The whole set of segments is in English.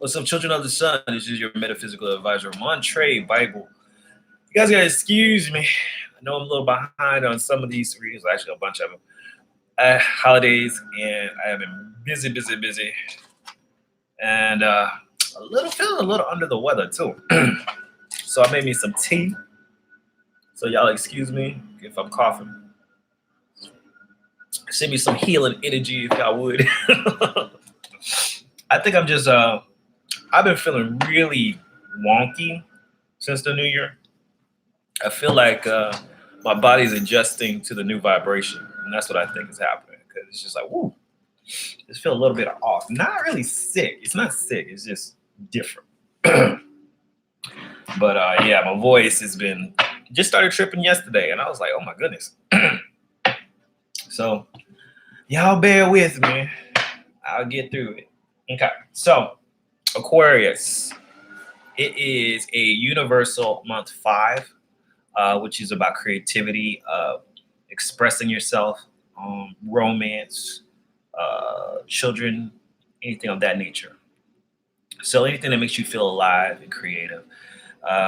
What's up, children of the sun? This is your metaphysical advisor, Montre Bible. You guys gotta excuse me. I know I'm a little behind on some of these readings, actually a bunch of them. Holidays, and I have been busy, and feeling a little under the weather too. So I made me some tea. So y'all excuse me if I'm coughing. Send me some healing energy if y'all would. I think I'm just I've been feeling really wonky since the new year. I feel like my body's adjusting to the new vibration, and that's what I think is happening. Because it's just like, woo, just feel a little bit off. Not really sick. It's not sick. It's just different. But yeah, my voice has been just started tripping yesterday, and I was like, oh my goodness. So y'all bear with me. I'll get through it. Okay, so Aquarius. It is a universal month 5, which is about creativity, expressing yourself, romance, children, anything of that nature. So anything that makes you feel alive and creative.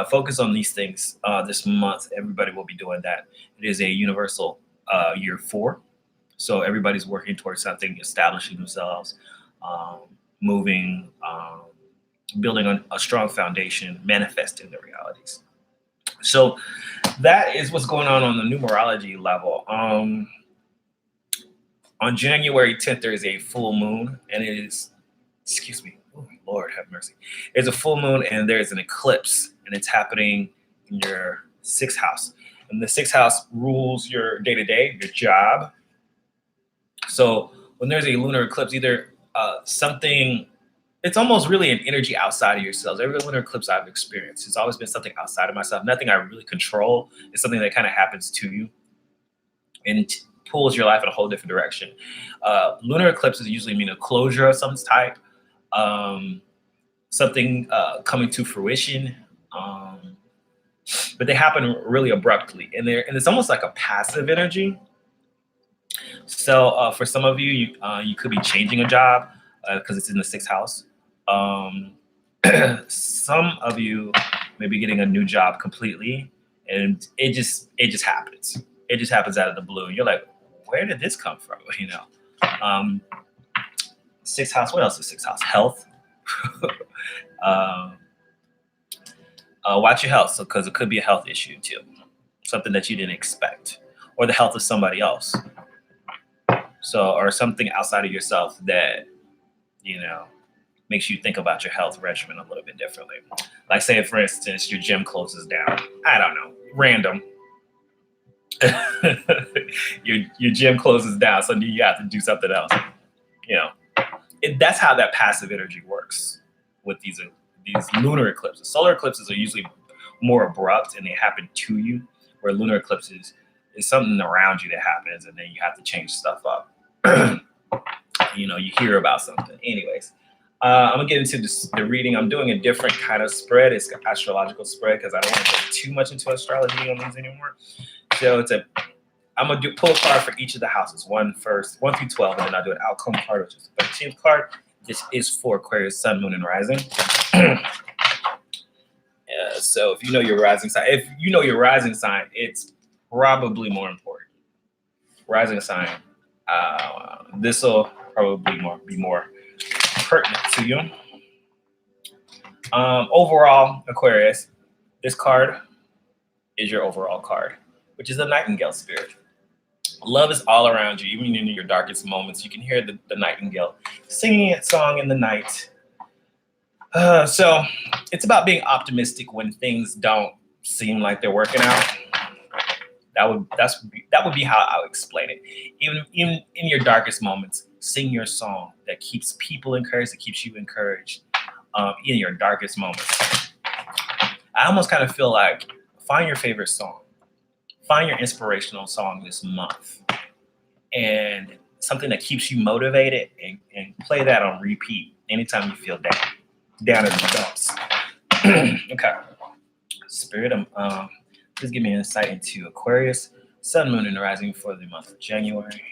Focus on these things this month. Everybody will be doing that. It is a universal year 4. So everybody's working towards something, establishing themselves, moving, building on a strong foundation, manifesting the realities. So that is what's going on the numerology level. On January 10th, there is a full moon, and it is, excuse me, oh, Lord have mercy. There's a full moon, and there's an eclipse, and it's happening in your 6th house. And the 6th house rules your day-to-day, your job. So when there's a lunar eclipse, either something, it's almost really an energy outside of yourselves. Every lunar eclipse I've experienced, it's always been something outside of myself, nothing I really control. It's something that kind of happens to you and pulls your life in a whole different direction. Lunar eclipses usually mean a closure of some type, something coming to fruition, but they happen really abruptly, and it's almost like a passive energy. So for some of you, you could be changing a job because it's in the 6th house. Some of you may be getting a new job completely, and it just happens. It just happens out of the blue. You're like, where did this come from? 6th house. What else is 6th house? Health. Watch your health, so because it could be a health issue too, something that you didn't expect, or the health of somebody else. So, or something outside of yourself that, makes you think about your health regimen a little bit differently. Like say, for instance, your gym closes down. I don't know, random. your gym closes down, so you have to do something else. That's how that passive energy works with these lunar eclipses. Solar eclipses are usually more abrupt and they happen to you, where lunar eclipses is something around you that happens, and then you have to change stuff up. You hear about something. Anyways, I'm gonna get into the reading. I'm doing a different kind of spread. It's an astrological spread because I don't want to go too much into astrology on these anymore. So I'm gonna pull a card for each of the houses, 1 through 12, and then I'll do an outcome card, which is the 13th card. This is for Aquarius, Sun, Moon, and Rising. So if you know your rising sign, it's probably more important. Rising sign, this will probably be more pertinent to you. Overall, Aquarius, this card is your overall card, which is the Nightingale spirit. Love is all around you, even in your darkest moments. You can hear the nightingale singing its song in the night. So it's about being optimistic when things don't seem like they're working out. That would be how I would explain it. Even in your darkest moments, sing your song that keeps people encouraged, that keeps you encouraged in your darkest moments. I almost kind of feel like find your favorite song. Find your inspirational song this month and something that keeps you motivated, and play that on repeat anytime you feel down in the dumps. Okay. Spirit, please give me an insight into Aquarius, Sun, Moon, and Rising for the month of January.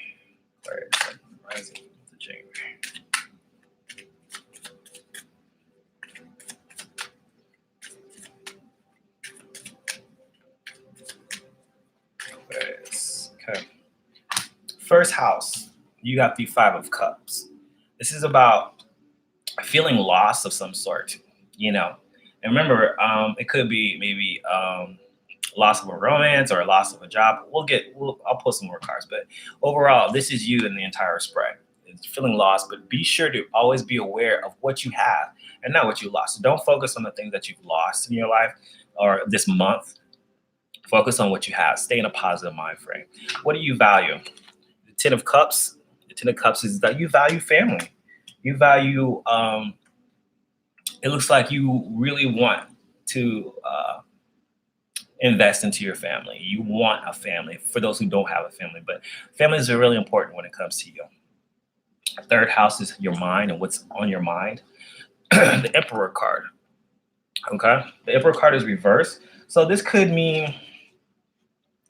Aquarius, Sun, Moon, Rising, month of January. First house, you got the Five of Cups. This is about feeling loss of some sort, you know. And remember, it could be maybe loss of a romance or a loss of a job. I'll pull some more cards, but overall, this is you in the entire spread. It's feeling lost, but be sure to always be aware of what you have and not what you lost. So don't focus on the things that you've lost in your life or this month. Focus on what you have. Stay in a positive mind frame. What do you value? The Ten of Cups. The Ten of Cups is that you value family. You value. It looks like you really want to invest into your family. You want a family. For those who don't have a family, but families are really important when it comes to you. Third house is your mind and what's on your mind. The Emperor card. Okay, the Emperor card is reversed. So this could mean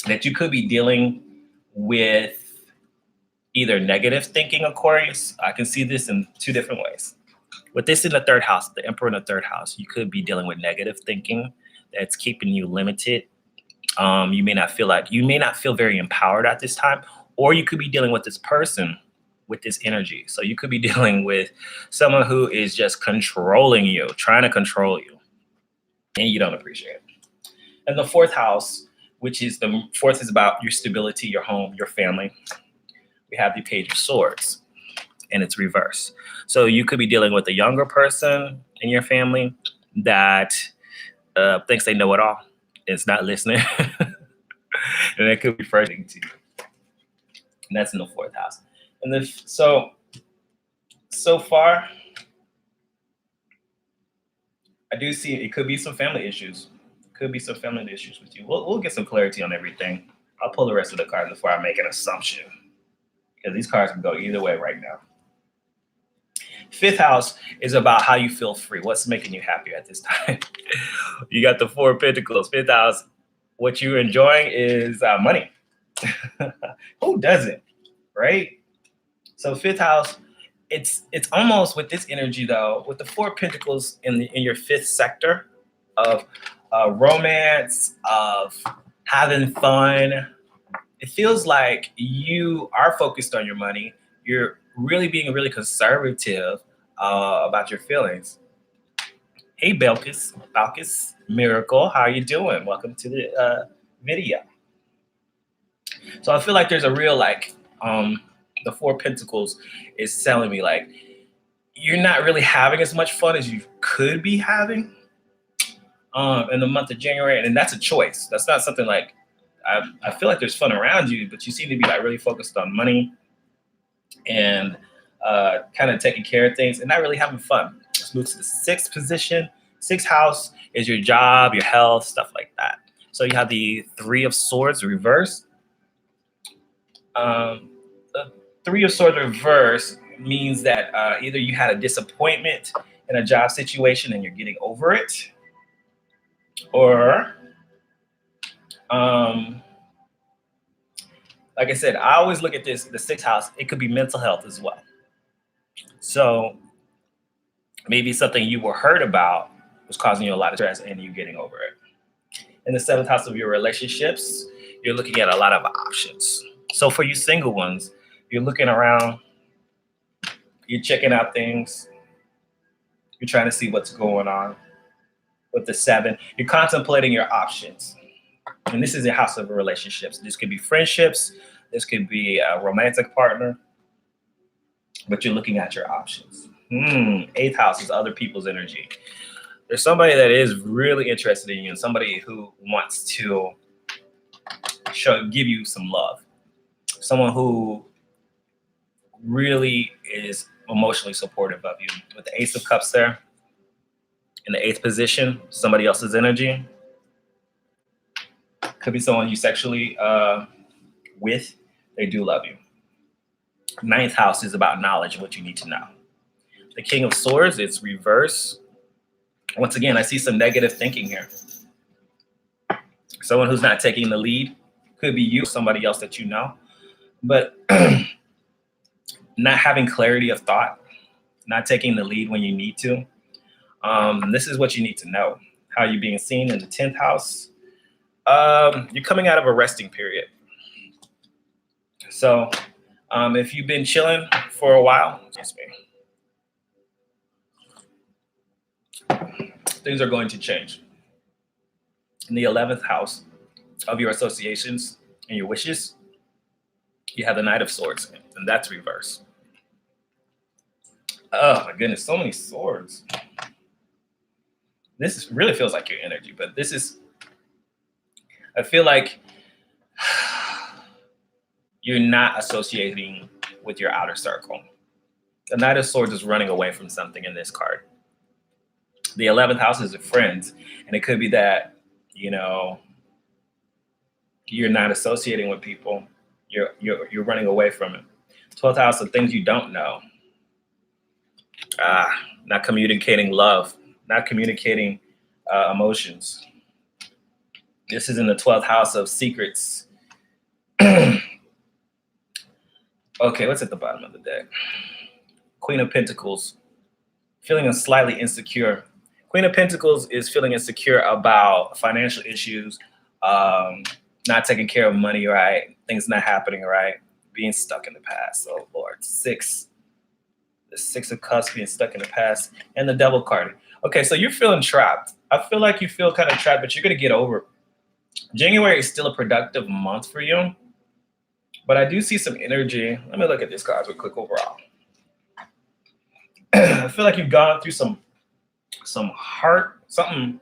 that you could be dealing with either negative thinking, Aquarius. I can see this in two different ways. With this in the third house, the Emperor in the third house, you could be dealing with negative thinking that's keeping you limited. You may not feel very empowered at this time, or you could be dealing with this person with this energy. So you could be dealing with someone who is just controlling you, trying to control you, and you don't appreciate it. And the fourth house, which is the fourth, is about your stability, your home, your family. We have the Page of Swords, and it's reversed. So you could be dealing with a younger person in your family that thinks they know it all. It's not listening. And it could be frustrating to you. And that's in the fourth house. And so far, I do see it could be some family issues. Could be some family issues with you. We'll get some clarity on everything. I'll pull the rest of the cards before I make an assumption, because these cards can go either way right now. Fifth house is about how you feel free. What's making you happy at this time? You got the Four of Pentacles. Fifth house, what you're enjoying is money. Who doesn't, right? So fifth house, it's almost with this energy though, with the Four of Pentacles in your fifth sector of romance, of having fun. It feels like you are focused on your money. You're really being really conservative about your feelings. Hey, Balkis, Miracle, how are you doing? Welcome to the video. So I feel like there's a real the Four of Pentacles is telling me like you're not really having as much fun as you could be having in the month of January, and that's a choice. That's not something like I feel like there's fun around you, but you seem to be like really focused on money and kind of taking care of things and not really having fun. Let's move to the sixth position. Sixth house is your job, your health, stuff like that. So you have the Three of Swords reversed. The Three of Swords reverse means that either you had a disappointment in a job situation and you're getting over it, or like I said, I always look at this, the sixth house, it could be mental health as well. So maybe something you were hurt about was causing you a lot of stress and you getting over it. In the seventh house of your relationships, you're looking at a lot of options. So for you single ones, you're looking around, you're checking out things, you're trying to see what's going on. With the seven, you're contemplating your options. And this is a house of relationships. This could be friendships, this could be a romantic partner, but you're looking at your options. Eighth house is other people's energy. There's somebody that is really interested in you and somebody who wants to give you some love. Someone who really is emotionally supportive of you. With the Ace of Cups there, in the eighth position, somebody else's energy. Could be someone you sexually with. They do love you. Ninth house is about knowledge and what you need to know. The King of Swords, it's reverse. Once again, I see some negative thinking here. Someone who's not taking the lead. Could be you, somebody else that you know. But not having clarity of thought, not taking the lead when you need to. This is what you need to know. How you're being seen in the 10th house. You're coming out of a resting period. So If you've been chilling for a while, excuse me, things are going to change. In the 11th house of your associations and your wishes, you have the Knight of Swords, and that's reverse. Oh my goodness, so many swords. Really feels like your energy, but I feel like you're not associating with your outer circle. The Knight of Swords is running away from something in this card. The 11th house is your friends, and it could be that, you're not associating with people. You're running away from it. 12th house of things you don't know. Not communicating love, not communicating emotions. This is in the 12th house of secrets. Okay, what's at the bottom of the deck? Queen of Pentacles, feeling slightly insecure. Queen of Pentacles is feeling insecure about financial issues, not taking care of money right, things not happening right, being stuck in the past. Oh Lord, the Six of Cups, being stuck in the past, and the Devil card. Okay, so you're feeling trapped. I feel like you feel kind of trapped, but you're gonna get over it. January is still a productive month for you, but I do see some energy. Let me look at these cards real quick overall. I feel like you've gone through some heart, something.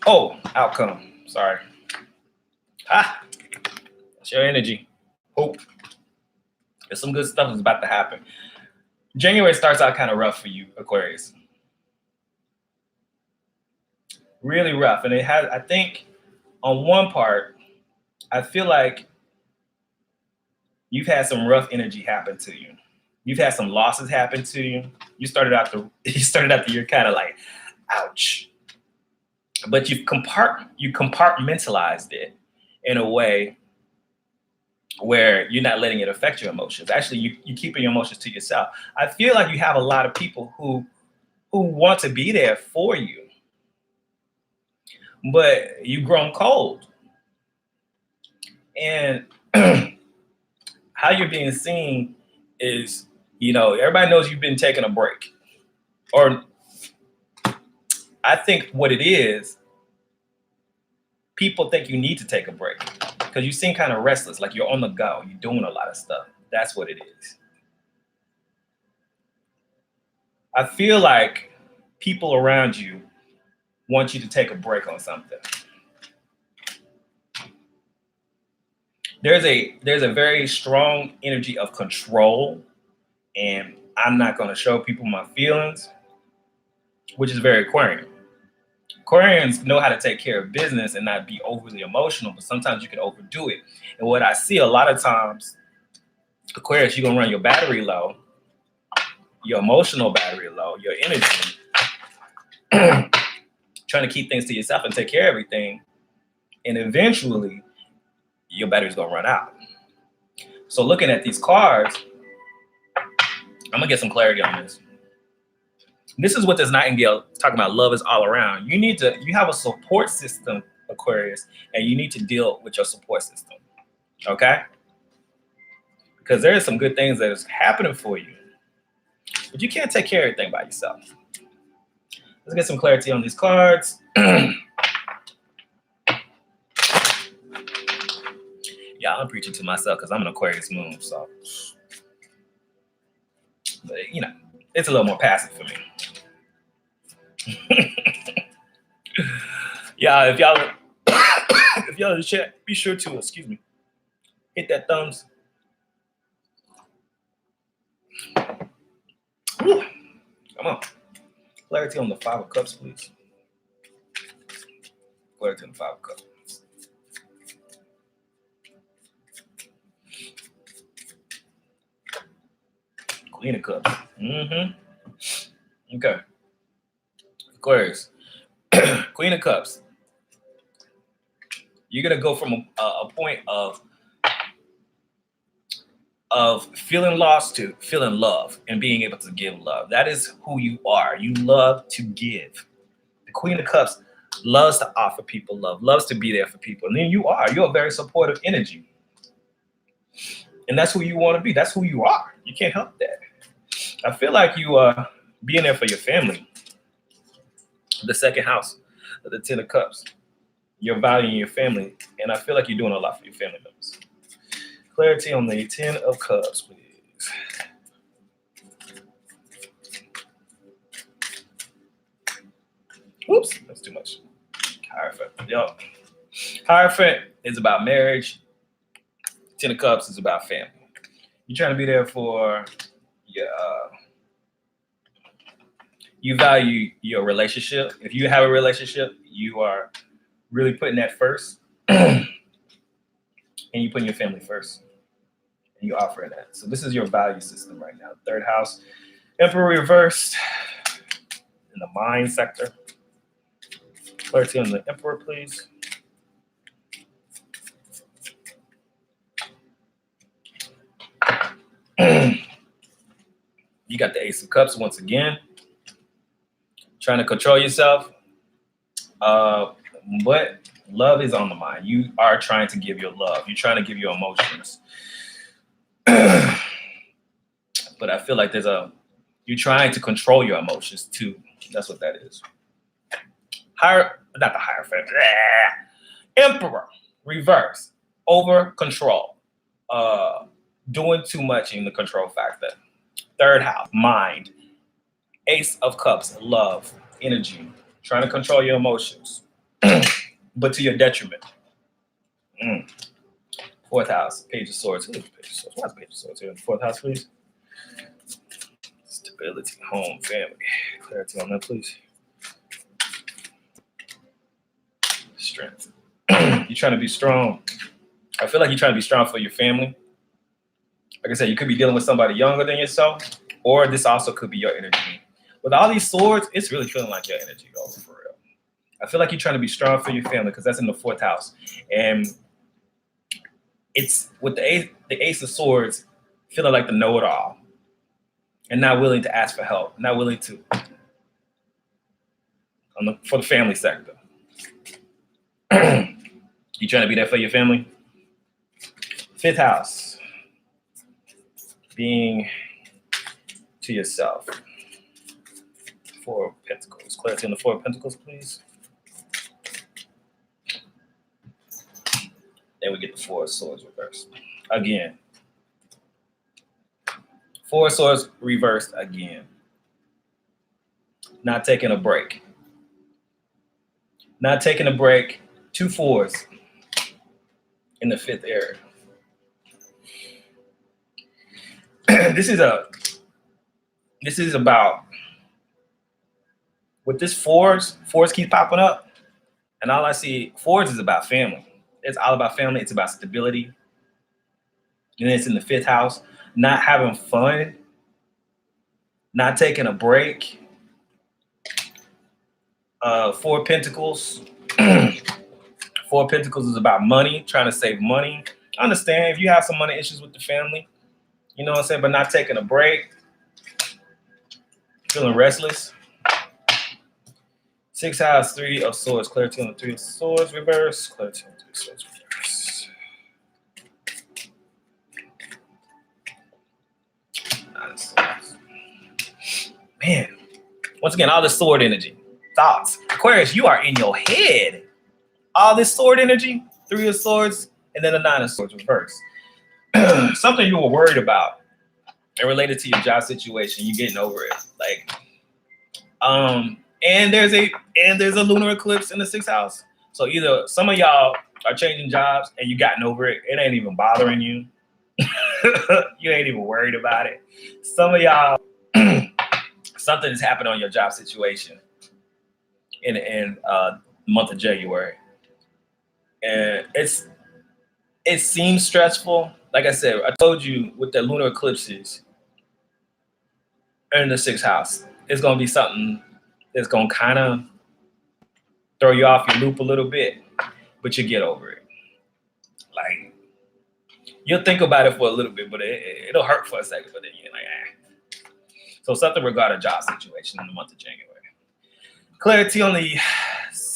Oh, outcome. Sorry. That's your energy. Hope. There's some good stuff that's about to happen. January starts out kind of rough for you, Aquarius. Really rough. And it has, I think, on one part, I feel like you've had some rough energy happen to you. You've had some losses happen to you. You started out the year kind of like, ouch. But you compartmentalized it in a way where you're not letting it affect your emotions. Actually, you keeping your emotions to yourself. I feel like you have a lot of people who want to be there for you, but you've grown cold. And how you're being seen is, everybody knows you've been taking a break. Or I think what it is, people think you need to take a break because you seem kind of restless, like you're on the go. You're doing a lot of stuff. That's what it is. I feel like people around you want you to take a break on something. There's a very strong energy of control, and I'm not going to show people my feelings, which is very Aquarian. Aquarians know how to take care of business and not be overly emotional, but sometimes you can overdo it. And what I see a lot of times, Aquarius, you're going to run your battery low, your emotional battery low, your energy, trying to keep things to yourself and take care of everything. And eventually, your battery's going to run out. So looking at these cards, I'm going to get some clarity on this. This is what this Nightingale is talking about. Love is all around. You have a support system, Aquarius, and you need to deal with your support system. Okay? Because there are some good things that is happening for you, but you can't take care of everything by yourself. Let's get some clarity on these cards. Yeah, I'm preaching to myself because I'm an Aquarius moon, so. But, it's a little more passive for me. Yeah, if y'all in the chat, be sure to, hit that thumbs. Woo. Come on. Clarity on the Five of Cups, please. Clarity on the Five of Cups. Queen of Cups. Okay. Aquarius. Queen of Cups. You're going to go from a point of feeling lost to feeling love and being able to give love. That is who you are. You love to give. The Queen of Cups Loves to offer people love, loves to be there for people. And then you're a very supportive energy. And that's who you want to be. That's who you are. You can't help that. I feel like you are being there for your family. The second house, the 10 of cups. You're valuing your family. And I feel like you're doing a lot for your family members. Clarity on the 10 of cups, please. Oops, that's too much. Hierophant. Yo. Hierophant is about marriage. 10 of cups is about family. You're trying to be there for your, you value your relationship. If you have a relationship, you are really putting that first. And you're putting your family first. And you're offering that. So this is your value system right now. Third house. Emperor reversed in the mind sector. Clarity on the Emperor, please. You got the Ace of Cups once again. Trying to control yourself. But love is on the mind. You are trying to give your love. You're trying to give your emotions. But I feel like you're trying to control your emotions too. That's what that is. Not the Hierophant. Emperor, reverse, over control, doing too much in the control factor. Third house, mind, Ace of Cups, love, energy, trying to control your emotions, but to your detriment. Fourth house, Page of Swords. Who's Page of Swords? What's Page of Swords here? Fourth house, please. Stability, home, family. Clarity on that, please. Strength. You're trying to be strong. I feel like you're trying to be strong for your family. Like I said, you could be dealing with somebody younger than yourself, or this also could be your energy. With all these swords, it's really feeling like your energy over for real. I feel like you're trying to be strong for your family because that's in the fourth house. And it's with the Ace of Swords, feeling like the know-it-all and not willing to ask for help, not willing to, for the family sector. You trying to be there for your family? Fifth house, being to yourself. Four of Pentacles. Clarity on the Four of Pentacles, please. Then we get the Four of Swords reversed. Again. Four of Swords reversed again. Not taking a break. Not taking a break. 2 fours in the fifth area. This is about, with this fours keep popping up. And all I see, fours is about family. It's all about family. It's about stability. And it's in the fifth house. Not having fun. Not taking a break. Four of Pentacles. Four of Pentacles is about money, trying to save money. I understand if you have some money issues with the family, you know what I'm saying, but not taking a break. Feeling restless. Sixth house, Three of Swords. Clarity on the Three of Swords reverse. Clarity on the Three of Swords reverse. Nine of Swords. Man, once again, all this sword energy. Thoughts. Aquarius, you are in your head. All this sword energy, Three of Swords, and then the Nine of Swords reverse. Something you were worried about and related to your job situation, you getting over it. Like, and there's a lunar eclipse in the sixth house. So either some of y'all are changing jobs and you gotten over it. It ain't even bothering you. You ain't even worried about it. Some of y'all, something has happened on your job situation in the month of January. And it seems stressful. Like I said, I told you with the lunar eclipses in the sixth house, it's going to be something that's going to kind of throw you off your loop a little bit, but you get over it. Like, you'll think about it for a little bit, but it'll hurt for a second, but then you're like, eh. So something regarding a job situation in the month of January. Clarity on the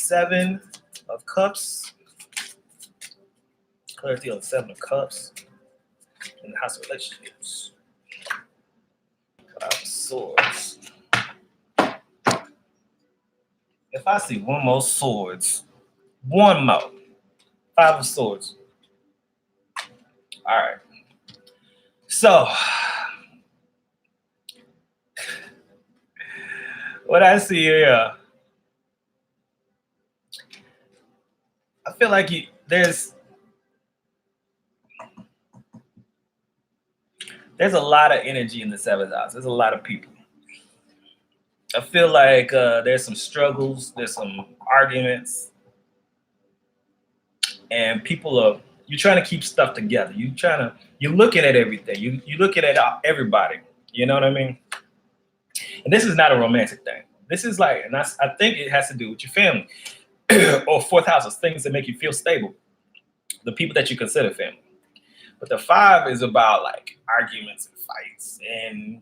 Seven of Cups. Clarity on the Seven of Cups. In the House of Relationships. Five of Swords. If I see one more Swords, one more. Five of Swords. All right. So, what I see here, I feel like there's a lot of energy in the seventh house. There's a lot of people. I feel like there's some struggles, there's some arguments, and you're trying to keep stuff together. You're looking at everything. You're looking at everybody. You know what I mean? And this is not a romantic thing. This is like, and I think it has to do with your family or fourth house, is things that make you feel stable. The people that you consider family. But the five is about like arguments and fights and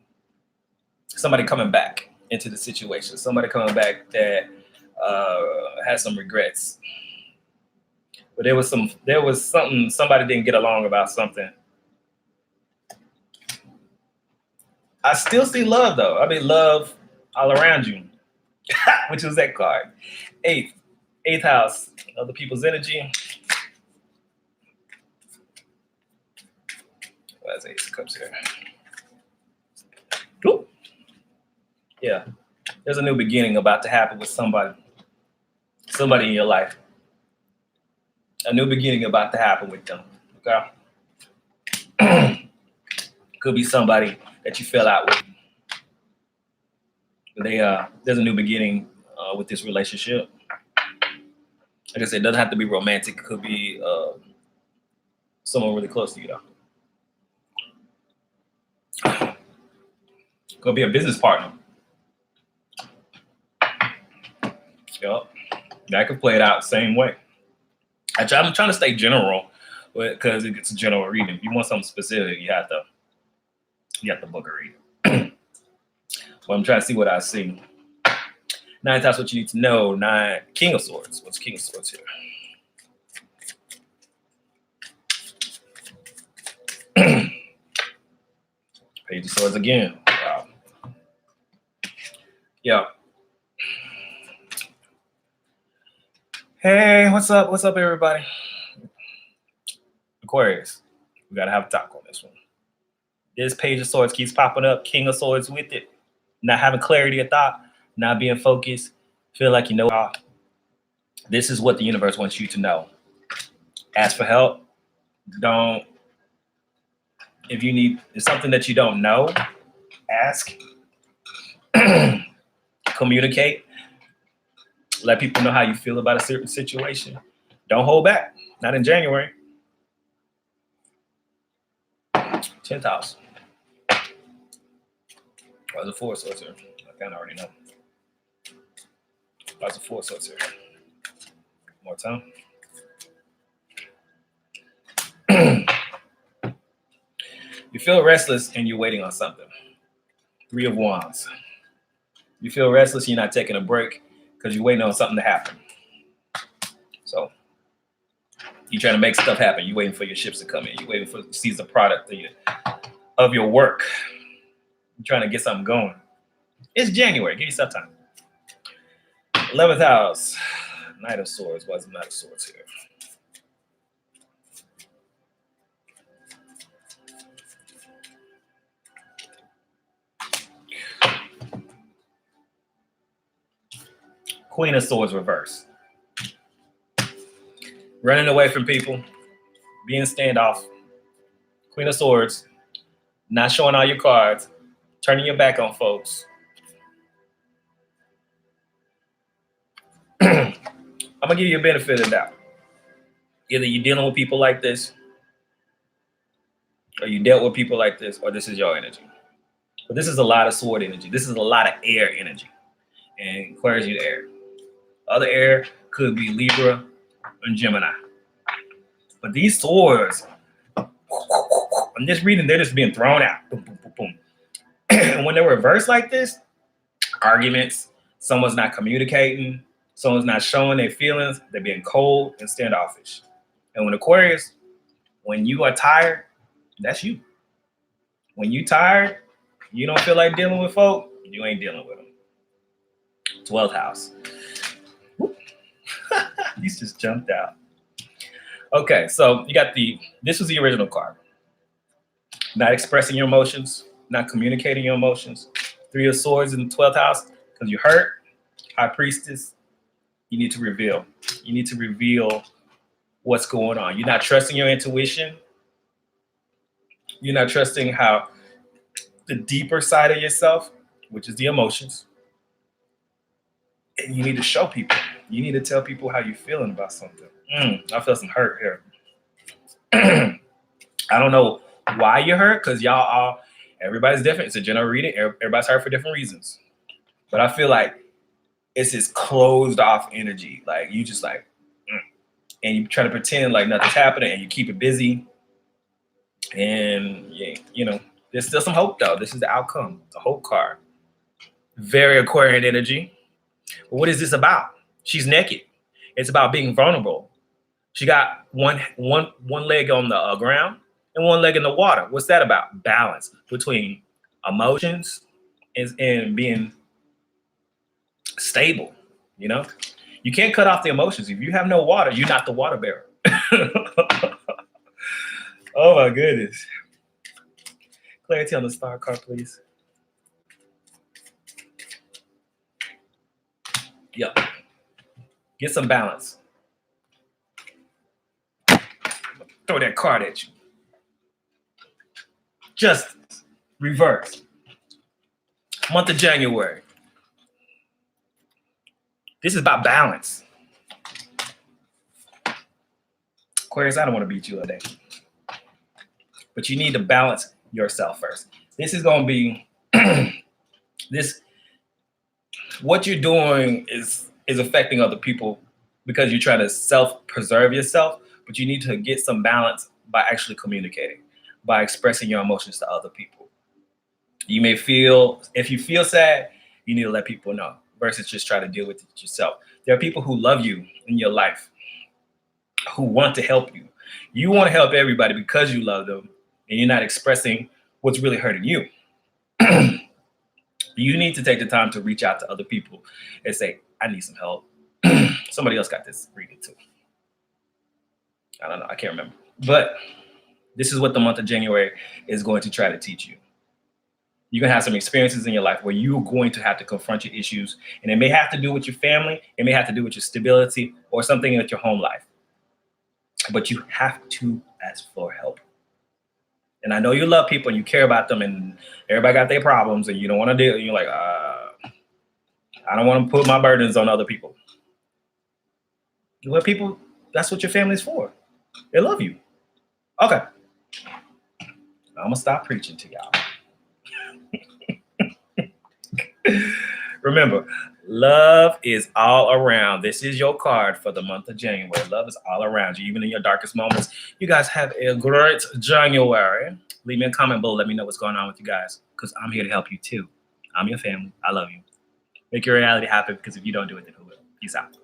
somebody coming back into the situation. Somebody coming back that has some regrets. But there was something, somebody didn't get along about something. I still see love though. I mean, love all around you, which is that card. Eighth house, other people's energy. That's Ace of Cups here. Ooh. Yeah, there's a new beginning about to happen with somebody in your life. A new beginning about to happen with them. Okay. Could be somebody that you fell out with. There's a new beginning with this relationship. Like I said, it doesn't have to be romantic. It could be someone really close to you, though. Could be a business partner. Yep. That could play it out the same way. I'm trying to stay general because it's a general reading. If you want something specific, you have to book a reading. But I'm trying to see what I see. Nine times what you need to know. Nine, King of Swords. What's King of Swords here? Page of Swords again. Wow. Yeah. Hey, what's up? What's up, everybody? Aquarius. We gotta have a talk on this one. This Page of Swords keeps popping up. King of Swords with it. Not having clarity of thought. Not being focused. Feel like you know all. This is what the universe wants you to know. Ask for help. If it's something that you don't know, ask. Communicate. Let people know how you feel about a certain situation. Don't hold back. Not in January. 10th house. Why's the Four of Swords here? I kind of already know. Why's the Four of Swords here? More time. You feel restless and you're waiting on something. Three of Wands. You feel restless, you're not taking a break because you're waiting on something to happen. So you're trying to make stuff happen. You're waiting for your ships to come in. You're waiting for to see the product of your work. You're trying to get something going. It's January. Give yourself time. 11th house. Knight of Swords. Why is the Knight of Swords here? Queen of Swords reverse. Running away from people. Being standoff. Queen of Swords. Not showing all your cards. Turning your back on folks. I'm going to give you a benefit of the doubt. Either you're dealing with people like this, or you dealt with people like this, or this is your energy. But this is a lot of sword energy. This is a lot of air energy. And Aquarius, you air. Other air could be Libra and Gemini. But these swords, I'm just reading, they're just being thrown out. Boom, boom, boom, boom. And when they're reversed like this, arguments, someone's not communicating, Someone's not showing their feelings. They're being cold and standoffish. And when Aquarius, when you are tired, that's you. When you tired, you don't feel like dealing with folk, you ain't dealing with them. 12th house. These just jumped out. Okay, so you got this was the original card. Not expressing your emotions, not communicating your emotions. 3 of Swords in the 12th house, because you hurt. High Priestess, you need to reveal. You need to reveal what's going on. You're not trusting your intuition. You're not trusting how the deeper side of yourself, which is the emotions. And you need to show people. You need to tell people how you're feeling about something. I feel some hurt here. I don't know why you're hurt, because everybody's different. It's a general reading. Everybody's hurt for different reasons. But I feel like it's this closed off energy. Like you just like, and you try to pretend like nothing's happening, and you keep it busy. And yeah, there's still some hope though. This is the outcome, the hope card. Very Aquarian energy. But what is this about? She's naked. It's about being vulnerable. She got one leg on the ground and one leg in the water. What's that about? Balance between emotions and being stable. You can't cut off the emotions. If you have no water, you're not the water bearer. Oh my goodness. Clarity on the star card, please. Yep. Get some balance. Throw that card at you. Just reverse. Month of January. This is about balance. Aquarius, I don't want to beat you all day. But you need to balance yourself first. This is going to be what you're doing is affecting other people because you're trying to self-preserve yourself, but you need to get some balance by actually communicating, by expressing your emotions to other people. You may if you feel sad, you need to let people know versus just try to deal with it yourself. There are people who love you in your life, who want to help you. You want to help everybody because you love them, and you're not expressing what's really hurting you. You need to take the time to reach out to other people and say, I need some help. Somebody else got this reading too. I don't know. I can't remember. But this is what the month of January is going to try to teach you. You're going to have some experiences in your life where you're going to have to confront your issues. And it may have to do with your family. It may have to do with your stability or something with your home life. But you have to ask for help. And I know you love people and you care about them, and everybody got their problems and you don't want to deal. You're like, I don't want to put my burdens on other people. Well, people, that's what your family's for. They love you. Okay. I'm going to stop preaching to y'all. Remember, love is all around. This is your card for the month of January. Love is all around you, even in your darkest moments. You guys have a great January. Leave me a comment below. Let me know what's going on with you guys, because I'm here to help you too. I'm your family. I love you. Make your reality happen, because if you don't do it, then who will? Peace out.